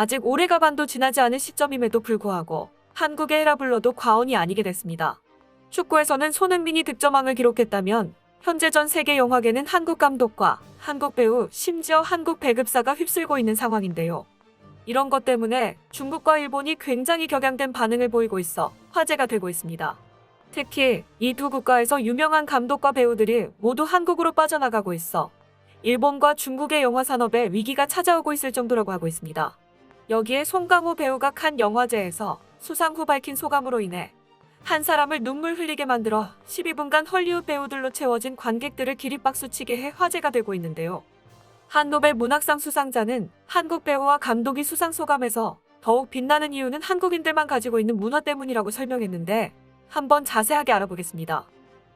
아직 올해가 반도 지나지 않은 시점임에도 불구하고 한국의 해라 불러도 과언이 아니게 됐습니다. 축구에서는 손흥민이 득점왕을 기록했다면 현재 전 세계 영화계는 한국 감독과 한국 배우, 심지어 한국 배급사가 휩쓸고 있는 상황인데요. 이런 것 때문에 중국과 일본이 굉장히 격양된 반응을 보이고 있어 화제가 되고 있습니다. 특히 이 두 국가에서 유명한 감독과 배우들이 모두 한국으로 빠져나가고 있어 일본과 중국의 영화 산업에 위기가 찾아오고 있을 정도라고 하고 있습니다. 여기에 송강호 배우가 칸 영화제에서 수상 후 밝힌 소감으로 인해 한 사람을 눈물 흘리게 만들어 12분간 헐리우드 배우들로 채워진 관객들을 기립박수치게 해 화제가 되고 있는데요. 한 노벨 문학상 수상자는 한국 배우와 감독이 수상 소감에서 더욱 빛나는 이유는 한국인들만 가지고 있는 문화 때문이라고 설명했는데 한번 자세하게 알아보겠습니다.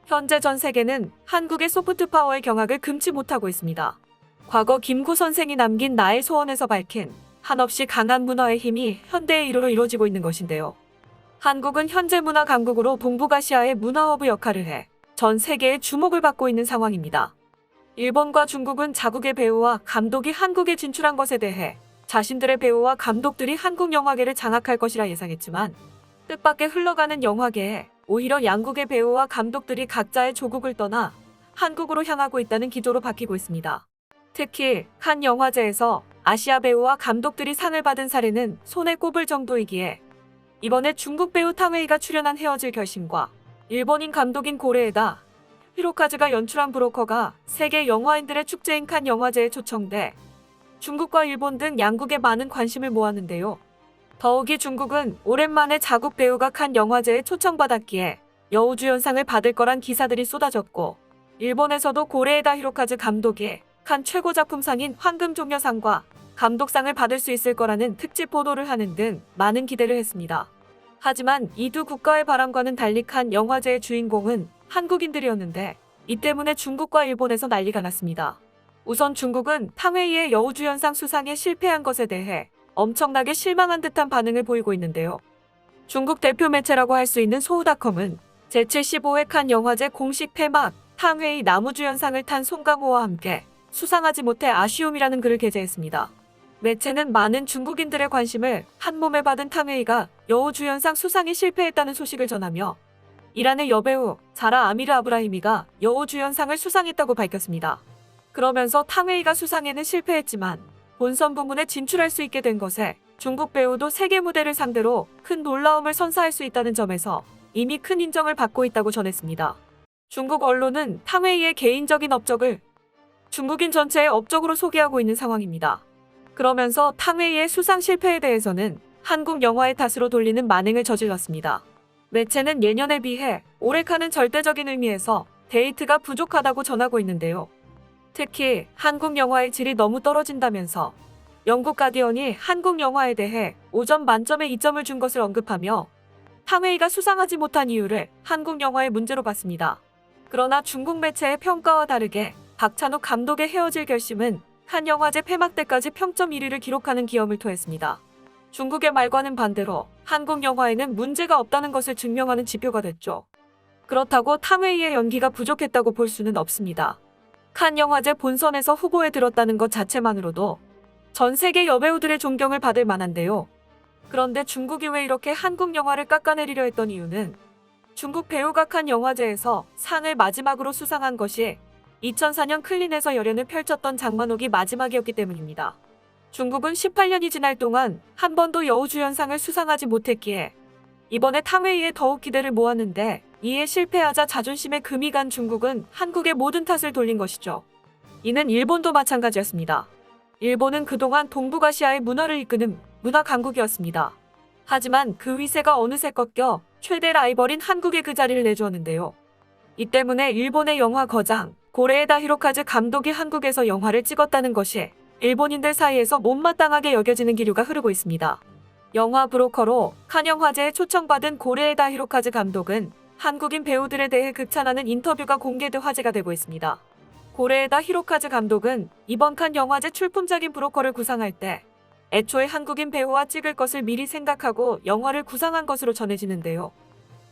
현재 전 세계는 한국의 소프트 파워의 경악을 금치 못하고 있습니다. 과거 김구 선생이 남긴 나의 소원에서 밝힌 한없이 강한 문화의 힘이 현대의 일호로 이루어지고 있는 것인데요. 한국은 현재 문화 강국으로 동북아시아의 문화 허브 역할을 해 전 세계의 주목을 받고 있는 상황입니다. 일본과 중국은 자국의 배우와 감독이 한국에 진출한 것에 대해 자신들의 배우와 감독들이 한국 영화계를 장악할 것이라 예상했지만 뜻밖의 흘러가는 영화계에 오히려 양국의 배우와 감독들이 각자의 조국을 떠나 한국으로 향하고 있다는 기조로 바뀌고 있습니다. 특히 칸 영화제에서 아시아 배우와 감독들이 상을 받은 사례는 손에 꼽을 정도이기에 이번에 중국 배우 탕웨이가 출연한 헤어질 결심과 일본인 감독인 고레에다 히로카즈가 연출한 브로커가 세계 영화인들의 축제인 칸 영화제에 초청돼 중국과 일본 등 양국에 많은 관심을 모았는데요. 더욱이 중국은 오랜만에 자국 배우가 칸 영화제에 초청받았기에 여우주연상을 받을 거란 기사들이 쏟아졌고 일본에서도 고레에다 히로카즈 감독이 칸 최고작품상인 황금종려상과 감독상을 받을 수 있을 거라는 특집 보도를 하는 등 많은 기대를 했습니다. 하지만 이 두 국가의 바람과는 달리 칸 영화제의 주인공은 한국인들이었는데 이 때문에 중국과 일본에서 난리가 났습니다. 우선 중국은 탕웨이의 여우주연상 수상에 실패한 것에 대해 엄청나게 실망한 듯한 반응을 보이고 있는데요. 중국 대표 매체라고 할 수 있는 소우닷컴은 제75회 칸 영화제 공식 폐막 탕웨이 나무주연상을 탄 송강호와 함께 수상하지 못해 아쉬움이라는 글을 게재했습니다. 매체는 많은 중국인들의 관심을 한몸에 받은 탕웨이가 여우주연상 수상에 실패했다는 소식을 전하며 이란의 여배우 자라 아미르 아브라히미가 여우주연상을 수상했다고 밝혔습니다. 그러면서 탕웨이가 수상에는 실패했지만 본선 부문에 진출할 수 있게 된 것에 중국 배우도 세계 무대를 상대로 큰 놀라움을 선사할 수 있다는 점에서 이미 큰 인정을 받고 있다고 전했습니다. 중국 언론은 탕웨이의 개인적인 업적을 중국인 전체의 업적으로 소개하고 있는 상황입니다. 그러면서 탕웨이의 수상 실패에 대해서는 한국 영화의 탓으로 돌리는 만행을 저질렀습니다. 매체는 예년에 비해 올해 칸은 절대적인 의미에서 데이트가 부족하다고 전하고 있는데요. 특히 한국 영화의 질이 너무 떨어진다면서 영국 가디언이 한국 영화에 대해 5점 만점에 2점을 준 것을 언급하며 탕웨이가 수상하지 못한 이유를 한국 영화의 문제로 봤습니다. 그러나 중국 매체의 평가와 다르게 박찬욱 감독의 헤어질 결심은 칸 영화제 폐막 때까지 평점 1위를 기록하는 기염을 토했습니다. 중국의 말과는 반대로 한국 영화에는 문제가 없다는 것을 증명하는 지표가 됐죠. 그렇다고 탕웨이의 연기가 부족했다고 볼 수는 없습니다. 칸 영화제 본선에서 후보에 들었다는 것 자체만으로도 전 세계 여배우들의 존경을 받을 만한데요. 그런데 중국이 왜 이렇게 한국 영화를 깎아내리려 했던 이유는 중국 배우가 칸 영화제에서 상을 마지막으로 수상한 것이 2004년 클린에서 열연을 펼쳤던 장만옥이 마지막이었기 때문입니다. 중국은 18년이 지날 동안 한 번도 여우주연상을 수상하지 못했기에 이번에 탕웨이에 더욱 기대를 모았는데 이에 실패하자 자존심에 금이 간 중국은 한국의 모든 탓을 돌린 것이죠. 이는 일본도 마찬가지였습니다. 일본은 그동안 동북아시아의 문화를 이끄는 문화 강국이었습니다. 하지만 그 위세가 어느새 꺾여 최대 라이벌인 한국에 그 자리를 내주었는데요. 이 때문에 일본의 영화 거장 고레에다 히로카즈 감독이 한국에서 영화를 찍었다는 것이 일본인들 사이에서 못마땅하게 여겨지는 기류가 흐르고 있습니다. 영화 브로커로 칸 영화제에 초청받은 고레에다 히로카즈 감독은 한국인 배우들에 대해 극찬하는 인터뷰가 공개돼 화제가 되고 있습니다. 고레에다 히로카즈 감독은 이번 칸 영화제 출품작인 브로커를 구상할 때 애초에 한국인 배우와 찍을 것을 미리 생각하고 영화를 구상한 것으로 전해지는데요.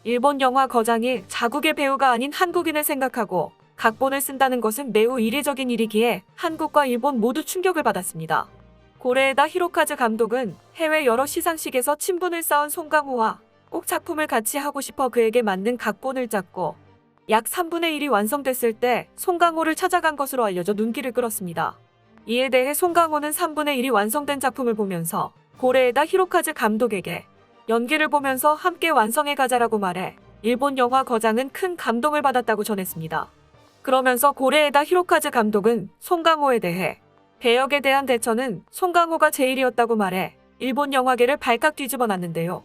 일본 영화 거장이 자국의 배우가 아닌 한국인을 생각하고 각본을 쓴다는 것은 매우 이례적인 일이기에 한국과 일본 모두 충격을 받았습니다. 고레에다 히로카즈 감독은 해외 여러 시상식에서 친분을 쌓은 송강호와 꼭 작품을 같이 하고 싶어 그에게 맞는 각본을 짰고 약 3분의 1이 완성됐을 때 송강호를 찾아간 것으로 알려져 눈길을 끌었습니다. 이에 대해 송강호는 3분의 1이 완성된 작품을 보면서 고레에다 히로카즈 감독에게 연기를 보면서 함께 완성해 가자라고 말해 일본 영화 거장은 큰 감동을 받았다고 전했습니다. 그러면서 고레에다 히로카즈 감독은 송강호에 대해 배역에 대한 대처는 송강호가 제일이었다고 말해 일본 영화계를 발칵 뒤집어 놨는데요.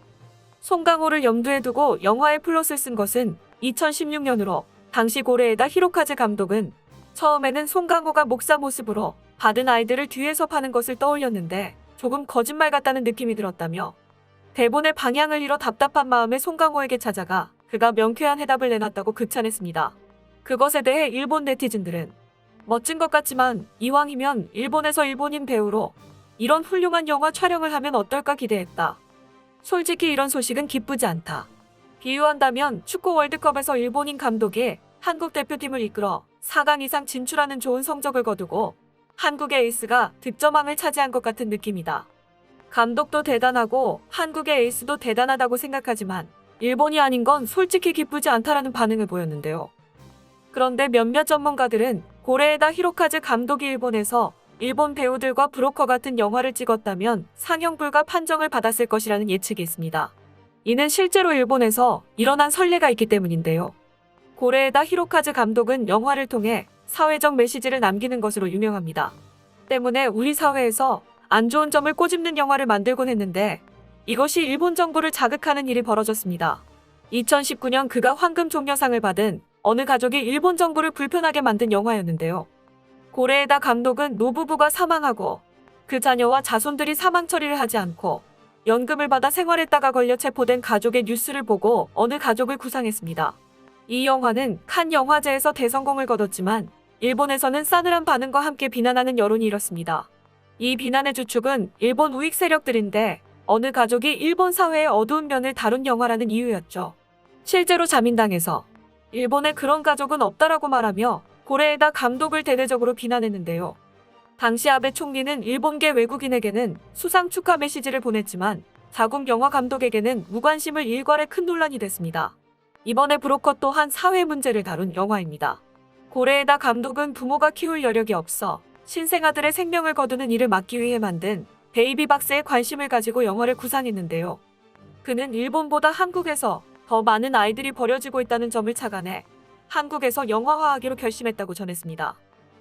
송강호를 염두에 두고 영화에 플롯을 쓴 것은 2016년으로 당시 고레에다 히로카즈 감독은 처음에는 송강호가 목사 모습으로 받은 아이들을 뒤에서 파는 것을 떠올렸는데 조금 거짓말 같다는 느낌이 들었다며 대본의 방향을 잃어 답답한 마음에 송강호에게 찾아가 그가 명쾌한 해답을 내놨다고 극찬했습니다. 그것에 대해 일본 네티즌들은 멋진 것 같지만 이왕이면 일본에서 일본인 배우로 이런 훌륭한 영화 촬영을 하면 어떨까 기대했다. 솔직히 이런 소식은 기쁘지 않다. 비유한다면 축구 월드컵에서 일본인 감독이 한국 대표팀을 이끌어 4강 이상 진출하는 좋은 성적을 거두고 한국의 에이스가 득점왕을 차지한 것 같은 느낌이다. 감독도 대단하고 한국의 에이스도 대단하다고 생각하지만 일본이 아닌 건 솔직히 기쁘지 않다라는 반응을 보였는데요. 그런데 몇몇 전문가들은 고레에다 히로카즈 감독이 일본에서 일본 배우들과 브로커 같은 영화를 찍었다면 상영 불가 판정을 받았을 것이라는 예측이 있습니다. 이는 실제로 일본에서 일어난 선례가 있기 때문인데요. 고레에다 히로카즈 감독은 영화를 통해 사회적 메시지를 남기는 것으로 유명합니다. 때문에 우리 사회에서 안 좋은 점을 꼬집는 영화를 만들곤 했는데 이것이 일본 정부를 자극하는 일이 벌어졌습니다. 2019년 그가 황금 종려상을 받은 어느 가족이 일본 정부를 불편하게 만든 영화였는데요. 고레에다 감독은 노부부가 사망하고 그 자녀와 자손들이 사망 처리를 하지 않고 연금을 받아 생활했다가 걸려 체포된 가족의 뉴스를 보고 어느 가족을 구상했습니다. 이 영화는 칸 영화제에서 대성공을 거뒀지만 일본에서는 싸늘한 반응과 함께 비난하는 여론이 일었습니다. 이 비난의 주축은 일본 우익 세력들인데 어느 가족이 일본 사회의 어두운 면을 다룬 영화라는 이유였죠. 실제로 자민당에서 일본에 그런 가족은 없다라고 말하며 고레에다 감독을 대대적으로 비난했는데요. 당시 아베 총리는 일본계 외국인에게는 수상 축하 메시지를 보냈지만 자국 영화 감독에게는 무관심을 일괄해 큰 논란이 됐습니다. 이번에 브로커 또한 사회 문제를 다룬 영화입니다. 고레에다 감독은 부모가 키울 여력이 없어 신생아들의 생명을 거두는 일을 막기 위해 만든 베이비박스에 관심을 가지고 영화를 구상했는데요. 그는 일본보다 한국에서 더 많은 아이들이 버려지고 있다는 점을 착안해 한국에서 영화화하기로 결심했다고 전했습니다.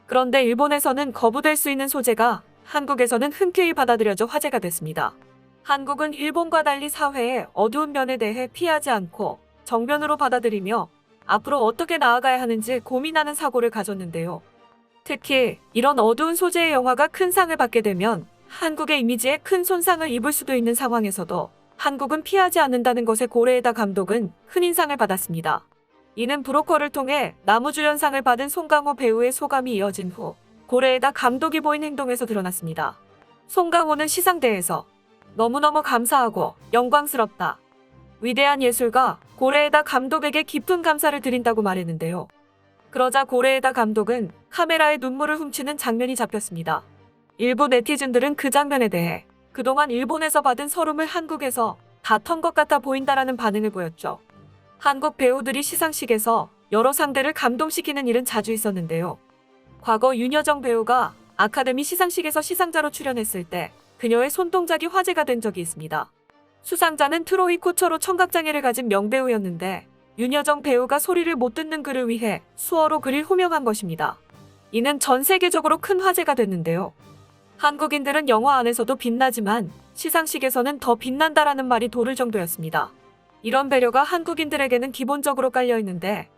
그런데 일본에서는 거부될 수 있는 소재가 한국에서는 흔쾌히 받아들여져 화제가 됐습니다. 한국은 일본과 달리 사회의 어두운 면에 대해 피하지 않고 정면으로 받아들이며 앞으로 어떻게 나아가야 하는지 고민하는 사고를 가졌는데요. 특히 이런 어두운 소재의 영화가 큰 상을 받게 되면 한국의 이미지에 큰 손상을 입을 수도 있는 상황에서도 한국은 피하지 않는다는 것에 고레에다 감독은 흔인상을 받았습니다. 이는 브로커를 통해 나무주연상을 받은 송강호 배우의 소감이 이어진 후 고레에다 감독이 보인 행동에서 드러났습니다. 송강호는 시상대에서 너무너무 감사하고 영광스럽다. 위대한 예술가 고레에다 감독에게 깊은 감사를 드린다고 말했는데요. 그러자 고레에다 감독은 카메라에 눈물을 훔치는 장면이 잡혔습니다. 일부 네티즌들은 그 장면에 대해 그동안 일본에서 받은 서름을 한국에서 다 턴 것 같아 보인다라는 반응을 보였죠. 한국 배우들이 시상식에서 여러 상대를 감동시키는 일은 자주 있었는데요. 과거 윤여정 배우가 아카데미 시상식에서 시상자로 출연했을 때 그녀의 손동작이 화제가 된 적이 있습니다. 수상자는 트로이 코처로 청각장애를 가진 명배우였는데 윤여정 배우가 소리를 못 듣는 그를 위해 수어로 그를 호명한 것입니다. 이는 전 세계적으로 큰 화제가 됐는데요. 한국인들은 영화 안에서도 빛나지만 시상식에서는 더 빛난다라는 말이 도를 정도였습니다. 이런 배려가 한국인들에게는 기본적으로 깔려있는데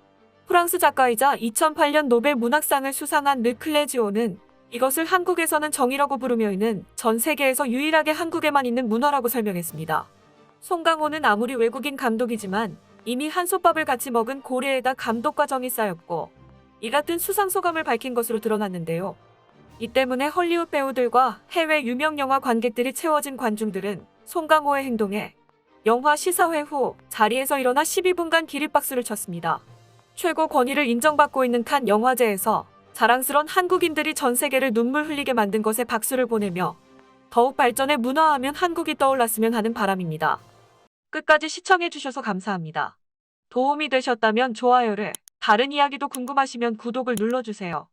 프랑스 작가이자 2008년 노벨 문학상을 수상한 르클레지오는 이것을 한국에서는 정의라고 부르며 있는 전 세계에서 유일하게 한국에만 있는 문화라고 설명했습니다. 송강호는 아무리 외국인 감독이지만 이미 한솥밥을 같이 먹은 고레에다 감독과 정이 쌓였고 이 같은 수상 소감을 밝힌 것으로 드러났는데요. 이 때문에 헐리우드 배우들과 해외 유명 영화 관객들이 채워진 관중들은 송강호의 행동에 영화 시사회 후 자리에서 일어나 12분간 기립박수를 쳤습니다. 최고 권위를 인정받고 있는 칸 영화제에서 자랑스런 한국인들이 전 세계를 눈물 흘리게 만든 것에 박수를 보내며 더욱 발전해 문화하면 한국이 떠올랐으면 하는 바람입니다. 끝까지 시청해주셔서 감사합니다. 도움이 되셨다면 좋아요를, 다른 이야기도 궁금하시면 구독을 눌러주세요.